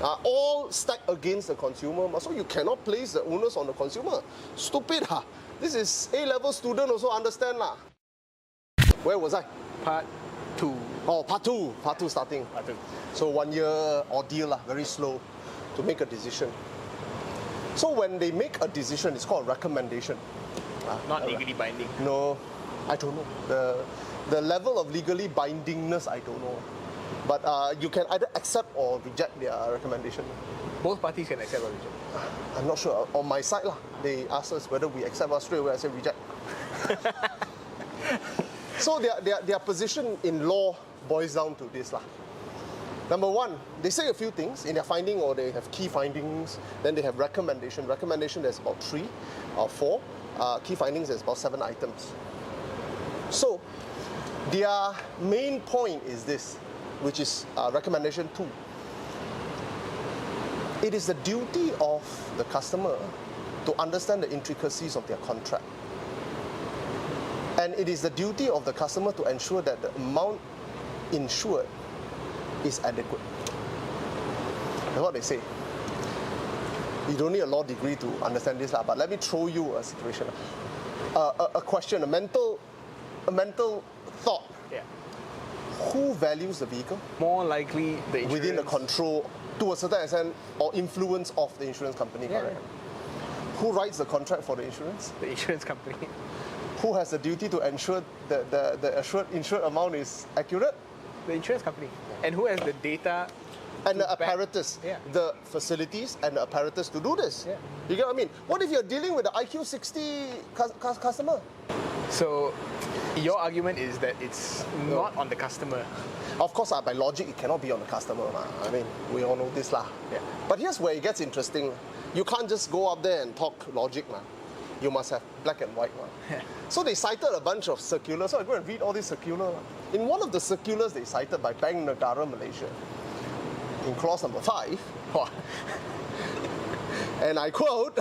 are all stacked against the consumer. So you cannot place the onus on the consumer. Stupid, huh? This is A-level student also understand lah. Where was I? Part 2. Oh, part two starting. Part 2. So 1 year ordeal lah, very slow to make a decision. So when they make a decision, it's called a recommendation. Not legally binding. No, I don't know. The level of legally bindingness, I don't know. But you can either accept or reject their recommendation. Both parties can accept or reject. I'm not sure. On my side, they asked us whether we accept or straight away I say reject. So their position in law boils down to this. Number one, they say a few things in their finding, or they have key findings, then they have recommendation. Recommendation, there's about 3 or 4. Key findings, there's about 7 items. So their main point is this, which is recommendation 2. It is the duty of the customer to understand the intricacies of their contract. And it is the duty of the customer to ensure that the amount insured is adequate. That's what they say. You don't need a law degree to understand this, but let me throw you a situation. A question, a mental thought. Yeah. Who values the vehicle? More likely the insurance. Within the control, to a certain extent, or influence of the insurance company, correct? Yeah. Who writes the contract for the insurance? The insurance company. Who has the duty to ensure that the insured amount is accurate? The insurance company. And who has the data and the apparatus, the facilities and the apparatus to do this? Yeah. You get what I mean? What if you're dealing with the IQ 60 customer? So your argument is that it's not on the customer. Of course, by logic, it cannot be on the customer. I mean, we all know this. Yeah. But here's where it gets interesting. You can't just go up there and talk logic. You must have black and white. So they cited a bunch of circulars. So I go and read all these circulars. In one of the circulars they cited by Bank Negara Malaysia, in clause number 5, and I quote,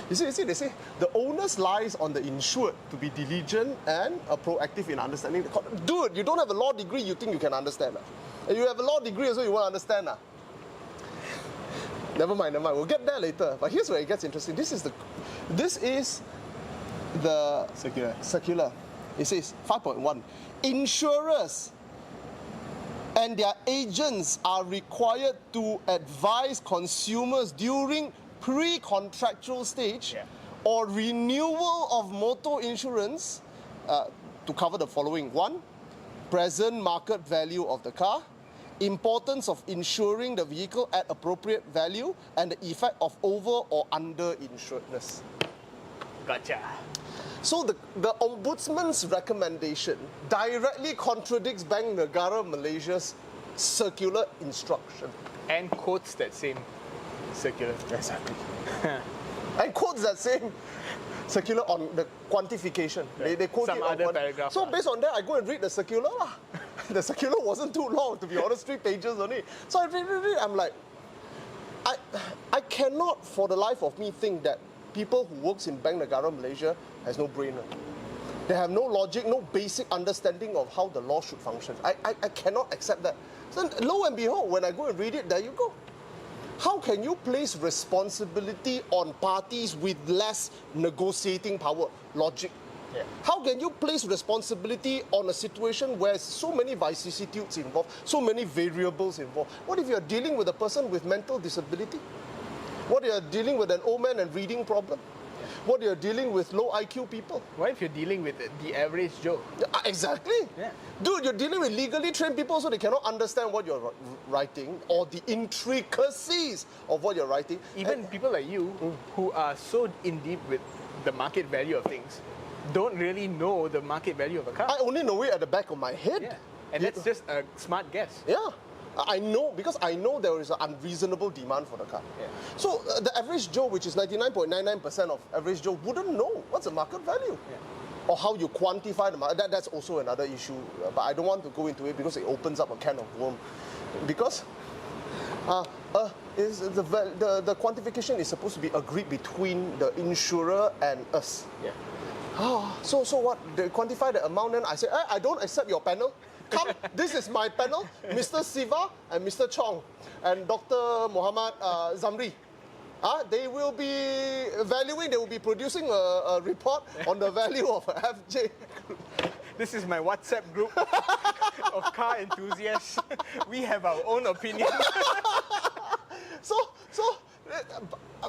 you see, they say, the onus lies on the insured to be diligent and proactive in understanding the contract. Dude, you don't have a law degree, you think you can understand. And you have a law degree, so you won't understand. Never mind, we'll get there later. But here's where it gets interesting. This is the circular. It says 5.1. Insurers and their agents are required to advise consumers during pre-contractual stage or renewal of motor insurance to cover the following. 1, present market value of the car, importance of insuring the vehicle at appropriate value, and the effect of over or under insuredness. Gotcha. So the ombudsman's recommendation directly contradicts Bank Negara Malaysia's circular instruction. And quotes that same circular. Exactly. And quotes that same circular on the quantification. Right. They quote some it other paragraph. So based on that, I go and read the circular. The circular wasn't too long, to be honest, 3 pages only. So I read, I'm like, I cannot for the life of me think that people who works in Bank Negara Malaysia has no brain. They have no logic, no basic understanding of how the law should function. I cannot accept that. So lo and behold, when I go and read it, there you go. How can you place responsibility on parties with less negotiating power? Logic. Yeah. How can you place responsibility on a situation where so many vicissitudes involved, so many variables involved? What if you're dealing with a person with mental disability? What if you're dealing with an old man and reading problem? What if you're dealing with low IQ people? What if you're dealing with the average Joe? Exactly. Yeah. Dude, you're dealing with legally trained people so they cannot understand what you're writing or the intricacies of what you're writing. Even people like you who are so in deep with the market value of things don't really know the market value of a car. I only know it at the back of my head. Yeah. And that's just a smart guess. Yeah. I know, because I know there is an unreasonable demand for the car. Yeah. So the average Joe, which is 99.99% of average Joe, wouldn't know what's the market value. Yeah. Or how you quantify the market. That's also another issue, but I don't want to go into it because it opens up a can of worms. Because the quantification is supposed to be agreed between the insurer and us. Yeah. So what? They quantify the amount, then I say, I don't accept your panel. Come, this is my panel, Mr. Siva and Mr. Chong and Dr. Muhammad Zamri. They will be valuing, they will be producing a report on the value of FJ. This is my WhatsApp group of car enthusiasts. We have our own opinion. So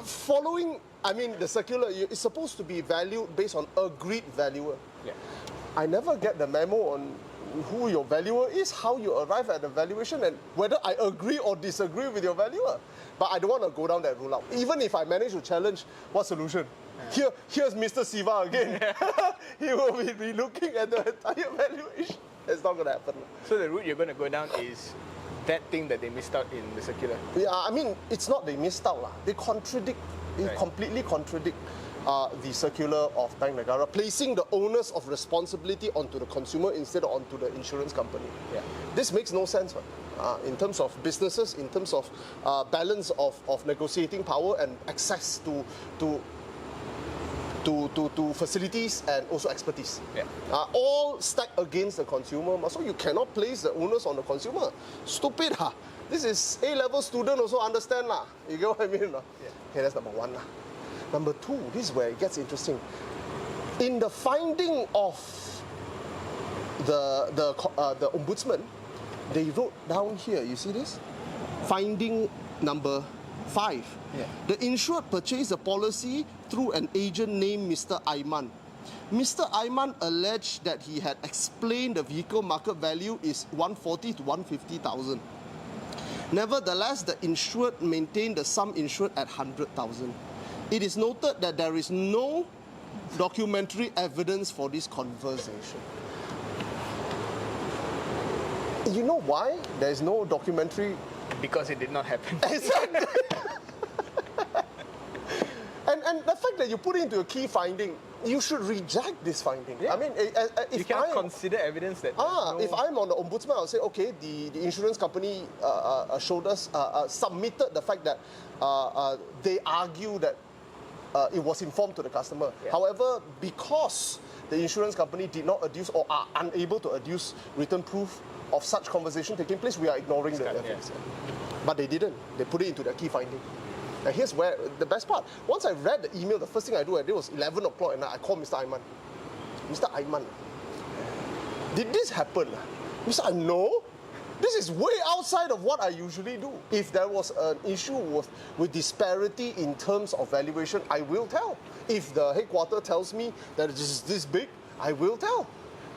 following, I mean, the circular, it's supposed to be valued based on agreed valuer. Yeah. I never get the memo on who your valuer is, how you arrive at the valuation, and whether I agree or disagree with your valuer. But I don't want to go down that route. Even if I manage to challenge, what solution? Here's Mr. Siva again. He will be looking at the entire valuation. It's not going to happen. So the route you're going to go down is that thing that they missed out in the circular. Yeah, I mean, it's not they missed out. They contradict, they completely contradict the circular of Bank Negara, placing the onus of responsibility onto the consumer instead of onto the insurance company. Yeah. This makes no sense, in terms of businesses, in terms of balance of negotiating power and access to facilities and also expertise. Yeah. All stacked against the consumer. So you cannot place the onus on the consumer. Stupid, huh? This is A-level student also understand lah. You get what I mean? Yeah. Okay, that's number one lah. Number two, this is where it gets interesting. In the finding of the ombudsman, they wrote down here, you see this? Finding number 5. Yeah. The insured purchased a policy through an agent named Mr. Aiman. Mr. Aiman alleged that he had explained the vehicle market value is 140 to 150,000. Nevertheless, the insured maintained the sum insured at 100,000. It is noted that there is no documentary evidence for this conversation. You know why there is no documentary? Because it did not happen. Exactly. And the fact that you put it into a key finding, you should reject this finding. Yeah. I mean, if You cannot consider evidence that if I'm on the ombudsman, I'll say, okay, the insurance company showed us, submitted the fact that they argue that it was informed to the customer. Yeah. However, because the insurance company did not adduce or are unable to adduce written proof of such conversation taking place, we are ignoring the evidence. But they didn't. They put it into their key finding. And here's where the best part. Once I read the email, the first thing I did was 11 o'clock and I called Mr. Aiman. Mr. Aiman, did this happen? Mr. Aiman, no. This is way outside of what I usually do. If there was an issue with disparity in terms of valuation, I will tell. If the headquarter tells me that it is this big, I will tell.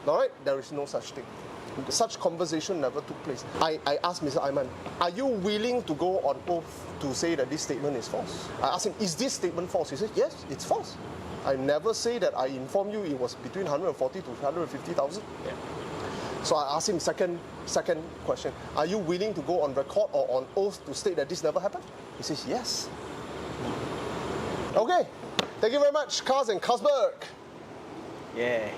All right? There is no such thing. Such conversation never took place. I asked Mr. Aiman, are you willing to go on oath to say that this statement is false? I asked him, is this statement false? He said, yes, it's false. I never say that I informed you it was between 140 to 150,000. Yeah. So I asked him second question, are you willing to go on record or on oath to state that this never happened? He says, yes. Okay, thank you very much, Kaz and Kasberg. Yeah.